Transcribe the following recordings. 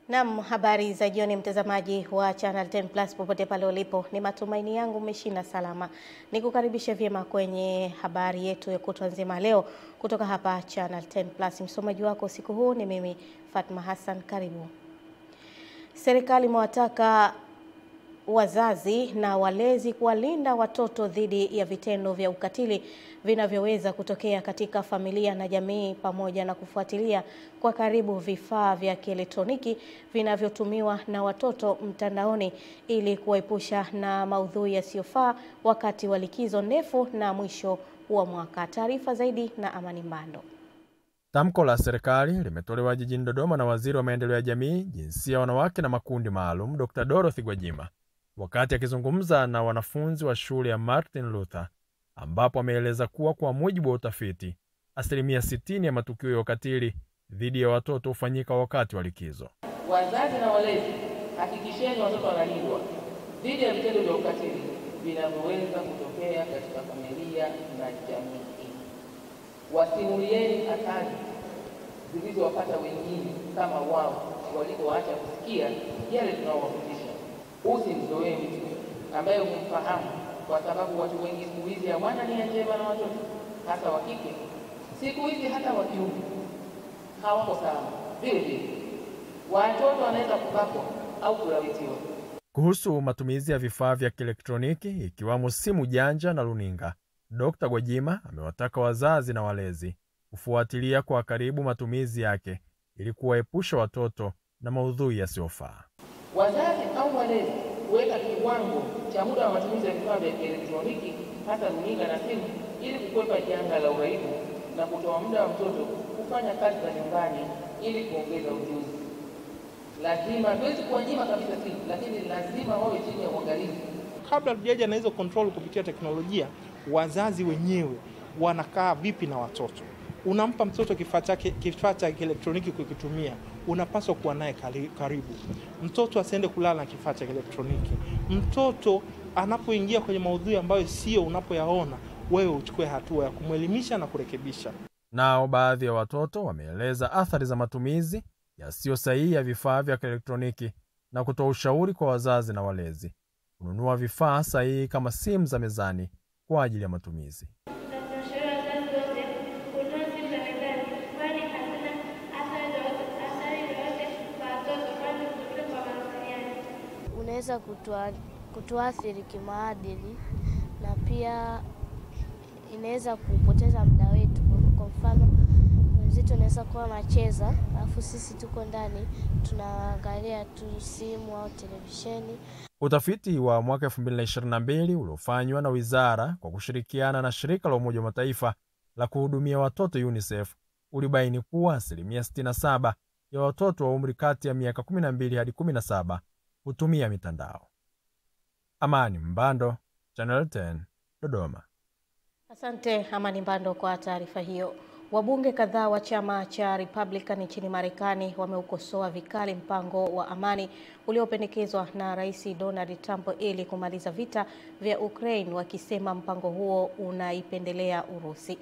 Naam, habari za jioni mtazamaji wa Channel 10 Plus popote pale ulipo. Ni matumaini yangu umeshinda salama. Nikukaribisha vyema kwenye habari yetu ya kutwa nzima leo kutoka hapa Channel 10 Plus. Msomaji wako siku huu ni mimi Fatma Hassan. Karibu. Serikali imewataka wazazi na walezi kuwalinda watoto dhidi ya vitendo vya ukatili vinavyoweza kutokea katika familia na jamii, pamoja na kufuatilia kwa karibu vifaa vya kielektroniki vinavyotumiwa na watoto mtandaoni ili kuwaepusha na maudhui yasiyofaa wakati wa likizo ndefu na mwisho wa mwaka. Taarifa zaidi na Amani Mbando. Tamko la serikali limetolewa jijini Dodoma na Waziri wa Maendeleo ya Jamii, Jinsia, Wanawake na Makundi Maalum, Dr. Dorothy Gwajima, wakati akizungumza na wanafunzi wa shule ya Martin Luther, ambapo ameeleza kuwa kwa mujibu wa utafiti, 60% ya matukio ya ukatili dhidi ya watoto hufanyika wakati wa likizo. Wazazi na walezi, hakikisheni watoto wanalindwa dhidi ya vitendo vya ukatili vinavyoweza kutokea katika familia na jamii. Wasimulieni hatari zilizowapata wengine kama wao walioacha kusikia yale tunayowafundisha. Usimzoee mtu ambaye humfahamu, kwa sababu watu wengi siku hizi hawana nia njema na watoto, hasa wa kike. Siku hizi hata wa kiume hawako salama. Vile vile watoto wanaweza kubakwa au kulawitiwa. Kuhusu matumizi ya vifaa vya kielektroniki ikiwamo simu janja na runinga, Dr. Gwajima amewataka wazazi na walezi kufuatilia kwa karibu matumizi yake ili kuwaepusha watoto na maudhui yasiyofaa. Wazazi au walezi kuweka kiwango cha muda wa matumizi ya vifaa vya kielektroniki, hasa runinga na simu, ili kukwepa janga la uraibu na kutoa muda wa mtoto kufanya kazi za nyumbani ili kuongeza ujuzi. Lazima tuwezi kuwanyima kabisa simu, lakini lazima wawe chini ya uangalizi. Kabla tujaja na hizo control kupitia teknolojia, wazazi wenyewe wanakaa vipi na watoto? Unampa mtoto kifaa cha kielektroniki kukitumia, unapaswa kuwa naye karibu. Mtoto asiende kulala na kifaa cha kielektroniki. Mtoto anapoingia kwenye maudhui ambayo sio unapoyaona, wewe uchukue hatua ya kumwelimisha na kurekebisha. Nao baadhi ya watoto wameeleza athari za matumizi yasiyo sahihi ya vifaa vya kielektroniki na kutoa ushauri kwa wazazi na walezi kununua vifaa sahihi kama simu za mezani kwa ajili ya matumizi. Unaweza kutuathiri kimaadili na pia inaweza kupoteza muda wetu. Kwa mfano, mwenzetu anaweza kuwa anacheza alafu sisi tuko ndani tunaangalia tu simu au televisheni. Utafiti wa mwaka 2022 uliofanywa na wizara kwa kushirikiana na shirika la Umoja wa Mataifa la kuhudumia watoto UNICEF ulibaini kuwa 67% ya watoto wa umri kati ya miaka 12 hadi 17 hutumia mitandao. Amani Mbando, Channel 10, Dodoma. Asante Amani Mbando kwa taarifa hiyo. Wabunge kadhaa wa chama cha Republican nchini Marekani wameukosoa vikali mpango wa amani uliopendekezwa na Rais Donald Trump ili kumaliza vita vya Ukraine, wakisema mpango huo unaipendelea Urusi.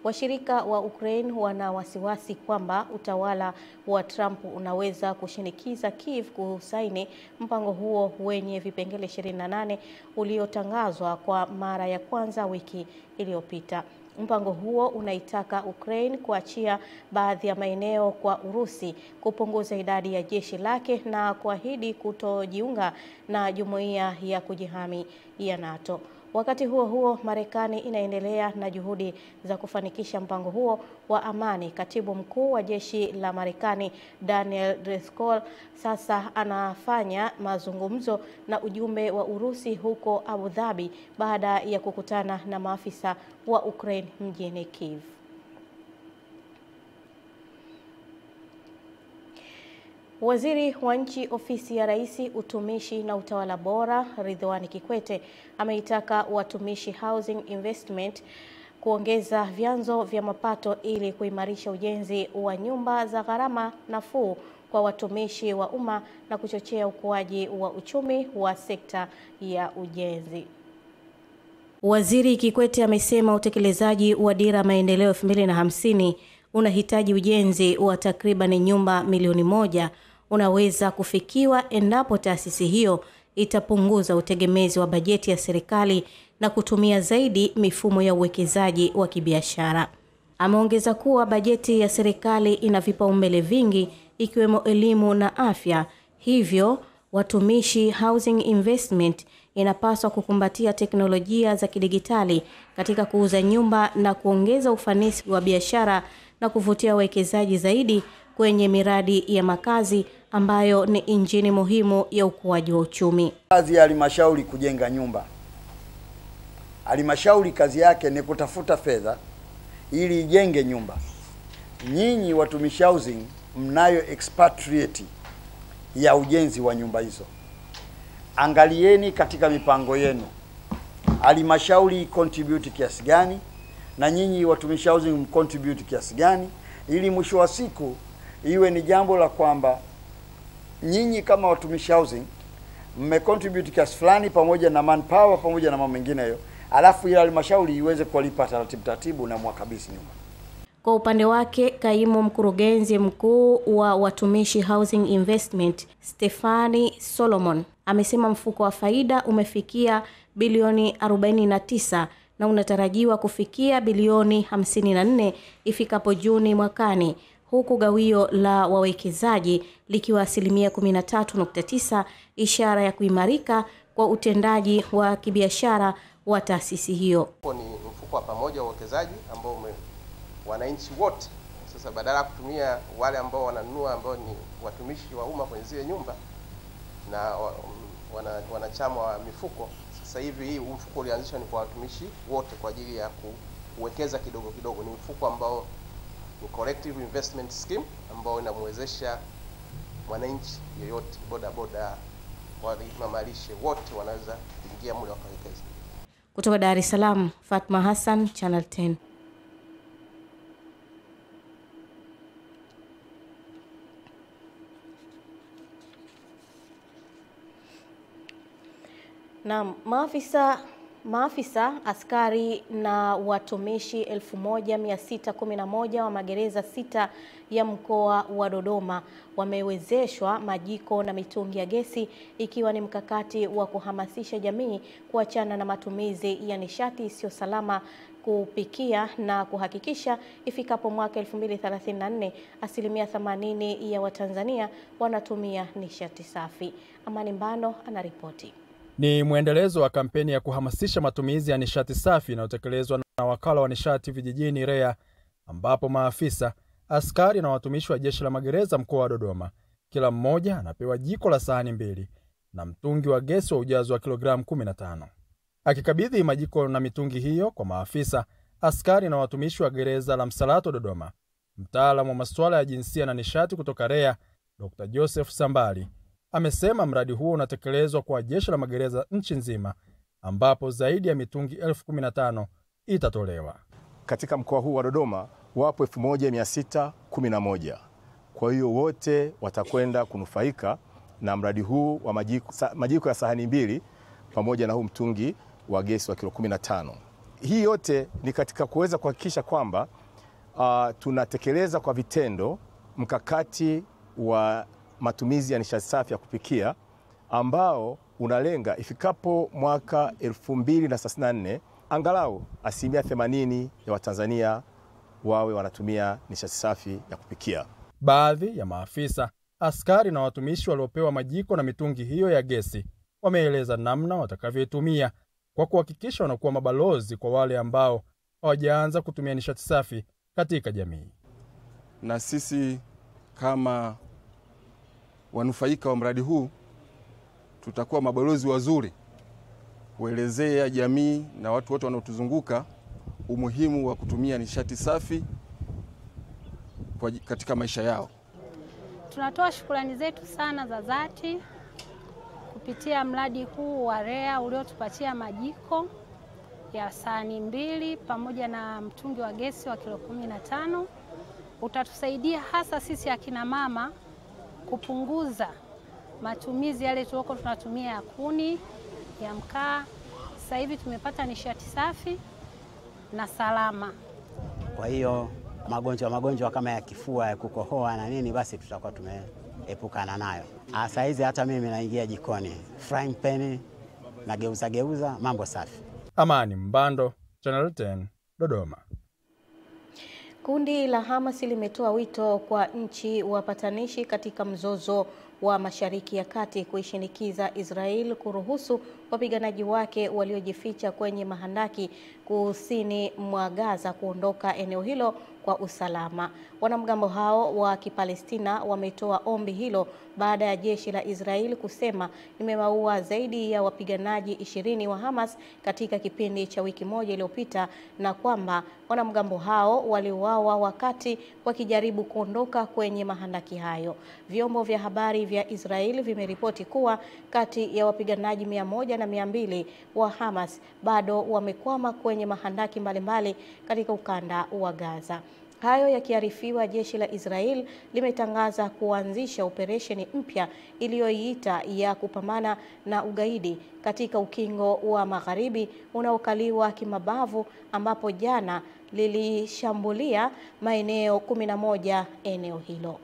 Washirika wa Ukraine wana wasiwasi kwamba utawala wa Trump unaweza kushinikiza Kiev kusaini mpango huo wenye vipengele 28 uliotangazwa kwa mara ya kwanza wiki iliyopita. Mpango huo unaitaka Ukraine kuachia baadhi ya maeneo kwa Urusi, kupunguza idadi ya jeshi lake na kuahidi kutojiunga na jumuiya ya kujihami ya NATO. Wakati huo huo, Marekani inaendelea na juhudi za kufanikisha mpango huo wa amani. Katibu mkuu wa jeshi la Marekani Daniel Driscoll sasa anafanya mazungumzo na ujumbe wa Urusi huko Abu Dhabi baada ya kukutana na maafisa wa Ukraine mjini Kiev. Waziri wa Nchi Ofisi ya Rais, Utumishi na Utawala Bora, Ridhiwani Kikwete ameitaka Watumishi Housing Investment kuongeza vyanzo vya mapato ili kuimarisha ujenzi wa nyumba za gharama nafuu kwa watumishi wa umma na kuchochea ukuaji wa uchumi wa sekta ya ujenzi. Waziri Kikwete amesema utekelezaji wa Dira Maendeleo 2050 unahitaji ujenzi wa takriban nyumba milioni 1 unaweza kufikiwa endapo taasisi hiyo itapunguza utegemezi wa bajeti ya serikali na kutumia zaidi mifumo ya uwekezaji wa kibiashara. Ameongeza kuwa bajeti ya serikali ina vipaumbele vingi ikiwemo elimu na afya, hivyo Watumishi Housing Investment inapaswa kukumbatia teknolojia za kidigitali katika kuuza nyumba na kuongeza ufanisi wa biashara na kuvutia wawekezaji zaidi kwenye miradi ya makazi ambayo ni injini muhimu ya ukuaji wa uchumi. Kazi ya halmashauri kujenga nyumba. Halmashauri kazi yake ni kutafuta fedha ili ijenge nyumba. Nyinyi watumishi housing mnayo expatriate ya ujenzi wa nyumba hizo. Angalieni katika mipango yenu halmashauri contribute kiasi gani na nyinyi watumishi housing contribute kiasi gani, ili mwisho wa siku iwe ni jambo la kwamba nyinyi kama watumishi housing contribute kiasi fulani pamoja na manpower pamoja na mambo mengine hayo, alafu ile halmashauri iweze kulipa taratibu na mwakabisi nyumba. Kwa upande wake, kaimu mkurugenzi mkuu wa Watumishi Housing Investment, Stefani Solomon, amesema mfuko wa faida umefikia bilioni 49 na unatarajiwa kufikia bilioni 54 ifikapo Juni mwakani, huku gawio la wawekezaji likiwa 13.9, ishara ya kuimarika kwa utendaji wa kibiashara wa taasisi hiyo. Ni mfuko wa pamoja wa uwekezaji ambao wananchi wote sasa, badala ya kutumia wale ambao wananunua ambao ni watumishi wa umma kwenye zile nyumba na wanachama wa mifuko, sasa hivi hii mfuko ulianzishwa ni kwa watumishi wote kwa ajili ya kuwekeza kidogo kidogo. Ni mfuko ambao ni collective investment scheme ambao inamwezesha mwananchi yeyote, boda boda, mamalishe, wote wanaweza kuingia mule wakawekeza. Kutoka Dar es Salaam, Fatma Hassan, Channel 10. Na maafisa, askari na watumishi 1611 wa magereza 6 ya mkoa wa Dodoma wamewezeshwa majiko na mitungi ya gesi, ikiwa ni mkakati wa kuhamasisha jamii kuachana na matumizi ya nishati isiyo salama kupikia na kuhakikisha ifikapo mwaka 2034 80% ya Watanzania wanatumia nishati safi. Amani Mbando anaripoti. Ni mwendelezo wa kampeni ya kuhamasisha matumizi ya nishati safi inayotekelezwa na wakala wa nishati vijijini REA, ambapo maafisa, askari na watumishi wa jeshi la magereza mkoa wa Dodoma kila mmoja anapewa jiko la sahani 2 na mtungi wa gesi wa ujazo wa kilogramu 15. Akikabidhi majiko na mitungi hiyo kwa maafisa, askari na watumishi wa gereza la Msalato Dodoma, mtaalamu wa masuala ya jinsia na nishati kutoka REA, Dr. Joseph Sambali, amesema mradi huo unatekelezwa kwa jeshi la magereza nchi nzima, ambapo zaidi ya mitungi 15,000 itatolewa. Katika mkoa huu wa Dodoma wapo 1611. Kwa hiyo wote watakwenda kunufaika na mradi huu wa majiko ya sahani 2 pamoja na huu mtungi wa gesi wa kilo 15. Hii yote ni katika kuweza kuhakikisha kwamba tunatekeleza kwa vitendo mkakati wa matumizi ya nishati safi ya kupikia ambao unalenga ifikapo mwaka 2034 angalau 80% ya Watanzania wawe wanatumia nishati safi ya kupikia. Baadhi ya maafisa, askari na watumishi waliopewa majiko na mitungi hiyo ya gesi wameeleza namna watakavyoitumia kwa kuhakikisha wanakuwa mabalozi kwa wale ambao hawajaanza kutumia nishati safi katika jamii. Na sisi kama wanufaika wa mradi huu tutakuwa mabalozi wazuri kuelezea jamii na watu wote wanaotuzunguka umuhimu wa kutumia nishati safi katika maisha yao. Tunatoa shukrani zetu sana za dhati kupitia mradi huu wa REA uliotupatia majiko ya sahani 2 pamoja na mtungi wa gesi wa kilo 15. Utatusaidia hasa sisi akina mama kupunguza matumizi yale tuloko tunatumia ya kuni, ya mkaa. Sasa hivi tumepata nishati safi na salama. Kwa hiyo magonjwa kama ya kifua, ya kukohoa na nini, basi tutakuwa epukana nayo. Sasa hizi hata mimi naingia jikoni, frying pan na geuza mambo safi. Amani Mbando, Channel 10, Dodoma. Kundi la Hamas limetoa wito kwa nchi wapatanishi katika mzozo wa Mashariki ya Kati kuishinikiza Israel kuruhusu wapiganaji wake waliojificha kwenye mahandaki kusini mwa Gaza kuondoka eneo hilo kwa usalama. Wanamgambo hao wa Kipalestina wametoa ombi hilo baada ya jeshi la Israel kusema limewaua zaidi ya wapiganaji 20 wa Hamas katika kipindi cha wiki moja iliyopita, na kwamba wanamgambo hao waliuawa wakati wakijaribu kuondoka kwenye mahandaki hayo. Vyombo vya habari vya Israel vimeripoti kuwa kati ya wapiganaji 100 na 200 wa Hamas bado wamekwama kwenye mahandaki mbalimbali katika ukanda wa Gaza. Hayo yakiarifiwa, jeshi la Israel limetangaza kuanzisha operesheni mpya iliyoiita ya kupambana na ugaidi katika ukingo wa Magharibi unaokaliwa kimabavu, ambapo jana lilishambulia maeneo 11 eneo hilo.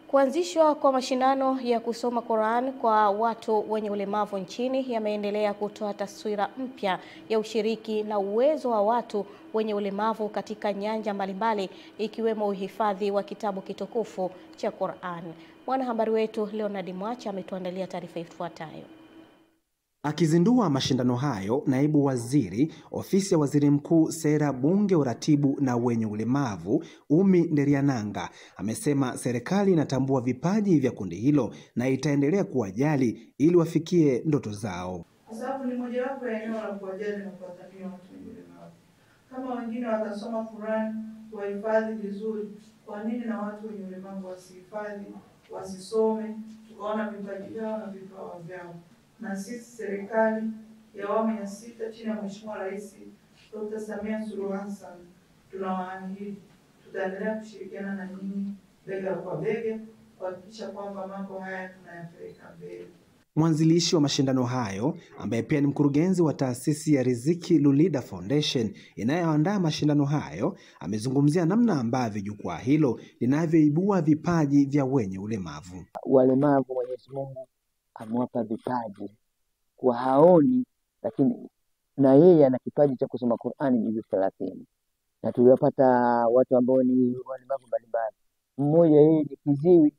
Kuanzishwa kwa mashindano ya kusoma Qur'an kwa watu wenye ulemavu nchini yameendelea kutoa taswira mpya ya ushiriki na uwezo wa watu wenye ulemavu katika nyanja mbalimbali, ikiwemo uhifadhi wa kitabu kitukufu cha Qur'an. Mwanahabari wetu Leonard Mwacha ametuandalia taarifa ifuatayo. Akizindua mashindano hayo, naibu waziri ofisi ya waziri mkuu, sera, bunge, uratibu na wenye ulemavu, Umi Nderiananga, amesema serikali inatambua vipaji vya kundi hilo na itaendelea kuwajali ili wafikie ndoto zao. Kwa sababu ni mojawapo ya eneo la kuwajali na kuwathamini watu wenye ulemavu. Kama wengine watasoma Qur'an, wahifadhi vizuri, kwa nini na watu wenye ulemavu wasihifadhi, wasisome, tukaona vipaji vyao na vipawa vyao? Na sisi serikali ya awamu ya 6 chini ya Mheshimiwa Rais Dr. Samia Suluhu Hassan tunawaahidi tutaendelea kushirikiana na nyinyi bega kwa bega kuhakikisha kwamba mambo haya tunayapeleka mbele. Mwanzilishi wa mashindano hayo, ambaye pia ni mkurugenzi wa taasisi ya Riziki Lulida Foundation inayoandaa mashindano hayo, amezungumzia namna ambavyo jukwaa hilo linavyoibua vipaji vya wenye ulemavu. Walemavu Mwenyezi Mungu amewapa vipaji kwa haoni, lakini na yeye ana kipaji cha kusoma Qur'ani juzuu 30. Na tuliwapata watu ambao ni walemavu mbalimbali. Mmoja yeye ni kiziwi,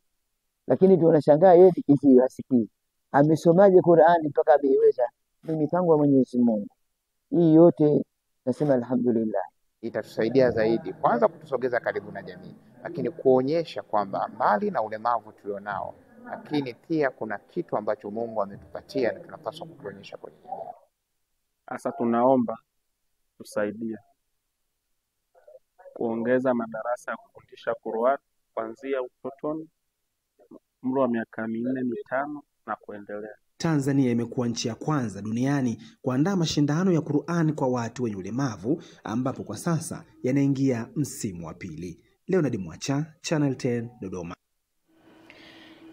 lakini tunashangaa yeye ni kiziwi hasikii. Amesomaje Qur'ani mpaka ameiweza? Ni mipango ya Mwenyezi Mungu. Hii yote nasema alhamdulillah. Itatusaidia zaidi kwanza kutusogeza karibu na jamii, lakini kuonyesha kwamba mbali na ulemavu tulionao, lakini pia kuna kitu ambacho Mungu ametupatia na tunapaswa kukionyesha kwa jamii. Sasa tunaomba tusaidia kuongeza madarasa ya kufundisha Qur'an kuanzia utotoni, umri wa miaka 4-5 na kuendelea. Tanzania imekuwa nchi ya kwanza duniani kuandaa mashindano ya Qur'an kwa watu wenye ulemavu, ambapo kwa sasa yanaingia msimu wa pili. Leonard Mwacha, Channel 10, Dodoma.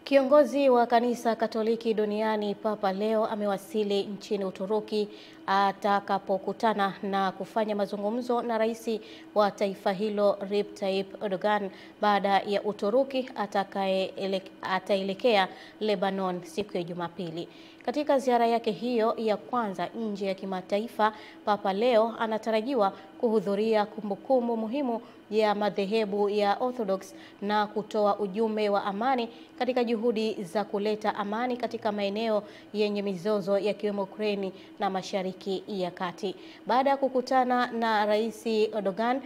Kiongozi wa kanisa Katoliki duniani Papa Leo amewasili nchini Uturuki atakapokutana na kufanya mazungumzo na rais wa taifa hilo Recep Tayyip Erdogan, baada ya Uturuki ataelekea Lebanon siku ya Jumapili. Katika ziara yake hiyo ya kwanza nje ya kimataifa, Papa Leo anatarajiwa kuhudhuria kumbukumbu muhimu ya madhehebu ya Orthodox na kutoa ujumbe wa amani katika juhudi za kuleta amani katika maeneo yenye mizozo yakiwemo Ukraine na Mashariki ya Kati. Baada ya kukutana na Rais Erdogan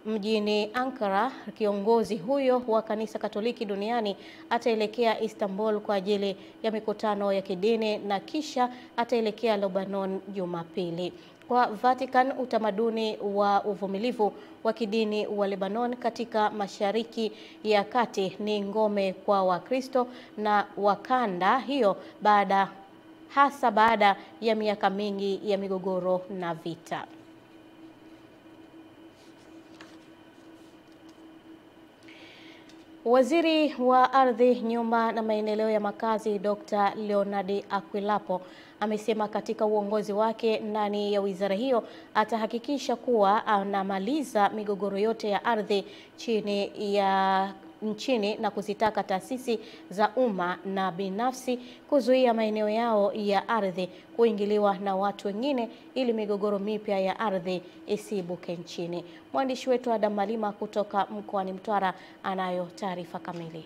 mjini Ankara, kiongozi huyo wa kanisa Katoliki duniani ataelekea Istanbul kwa ajili ya mikutano ya kidini na kisha ataelekea Lebanon Jumapili. Kwa Vatican, utamaduni wa uvumilivu wa kidini wa Lebanon katika Mashariki ya Kati ni ngome kwa Wakristo na wakanda hiyo hasa baada ya miaka mingi ya migogoro na vita. Waziri wa Ardhi, Nyumba na Maendeleo ya Makazi Dr. Leonard Akwilapo amesema katika uongozi wake ndani ya wizara hiyo atahakikisha kuwa anamaliza migogoro yote ya ardhi nchini na kuzitaka taasisi za umma na binafsi kuzuia maeneo yao ya ardhi kuingiliwa na watu wengine ili migogoro mipya ya ardhi isiibuke nchini. Mwandishi wetu Adam Malima kutoka mkoani Mtwara anayo taarifa kamili.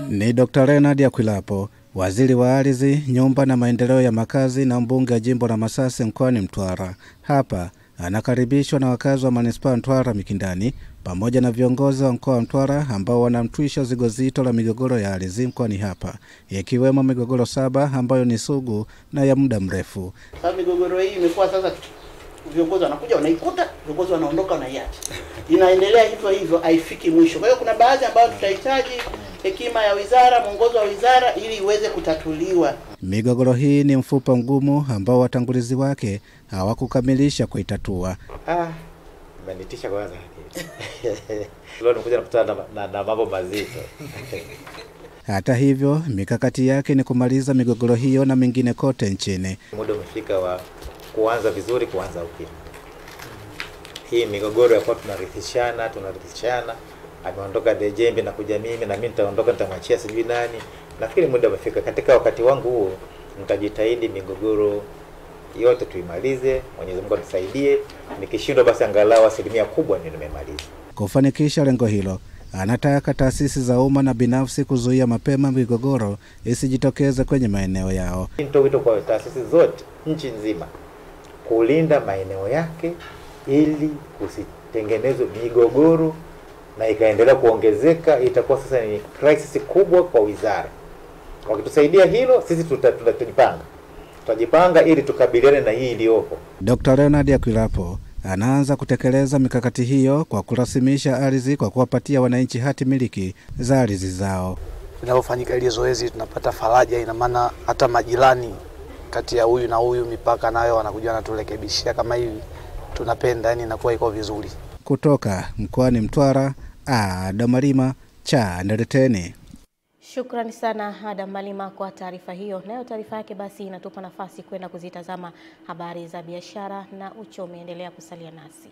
Ni Dr. Leonard Akwilapo, waziri wa Ardhi, Nyumba na Maendeleo ya Makazi na mbunge wa jimbo la Masasi mkoani Mtwara. Hapa anakaribishwa na wakazi wa manispaa Mtwara Mikindani pamoja na viongozi wa mkoa wa Mtwara ambao wanamtwisha zigo zito la migogoro ya ardhi mkoani hapa, ikiwemo migogoro 7 ambayo ni sugu na ya muda mrefu. Sasa migogoro hii imekuwa sasa viongozi wanakuja wanaikuta, viongozi wanaondoka wanaiacha. Inaendelea hivyo hivyo, haifiki mwisho. Kwa hiyo kuna baadhi ambayo tutahitaji hekima ya wizara, mwongozo wa wizara ili iweze kutatuliwa. Migogoro hii ni mfupa mgumu ambao watangulizi wake hawakukamilisha kuitatua. Imenitisha kwanza. Leo nikuja nakutana na mambo mazito. Hata hivyo, mikakati yake ni kumaliza migogoro hiyo na mingine kote nchini. Muda umefika wa kuanza vizuri, kuanza upya. Hii migogoro ya kwa tunarithishana. Ameondoka Dejembe na kuja mimi na mimi nitaondoka nitamwachia sijui nani. Nafikiri muda umefika. Katika wakati wangu huo nitajitahidi migogoro yote tuimalize. Mwenyezi Mungu atusaidie. Nikishindwa basi angalau 1% kubwa ndio nimemaliza. Kufanikisha lengo hilo, anataka taasisi za umma na binafsi kuzuia mapema migogoro isijitokeze kwenye maeneo yao. Nitoa wito kwa taasisi zote nchi nzima kulinda maeneo yake ili kusitengenezwe migogoro na ikaendelea kuongezeka. Itakuwa sasa ni crisis kubwa kwa wizara. Wakitusaidia hilo, sisi tutajipanga ili tukabiliane na hii iliyopo. Dr. Leonard Akwilapo anaanza kutekeleza mikakati hiyo kwa kurasimisha ardhi kwa kuwapatia wananchi hati miliki za ardhi zao. Linalofanyika ile zoezi tunapata faraja, ina maana hata majirani kati ya huyu na huyu mipaka nayo wanakuja na turekebishia kama hivi. Tunapenda, yani inakuwa iko vizuri. Kutoka mkoani Mtwara, Adam Malima, Channel 10. Shukrani sana Adam Malima kwa taarifa hiyo. Nayo taarifa yake basi inatupa nafasi kwenda kuzitazama habari za biashara na uchumi. Endelea kusalia nasi.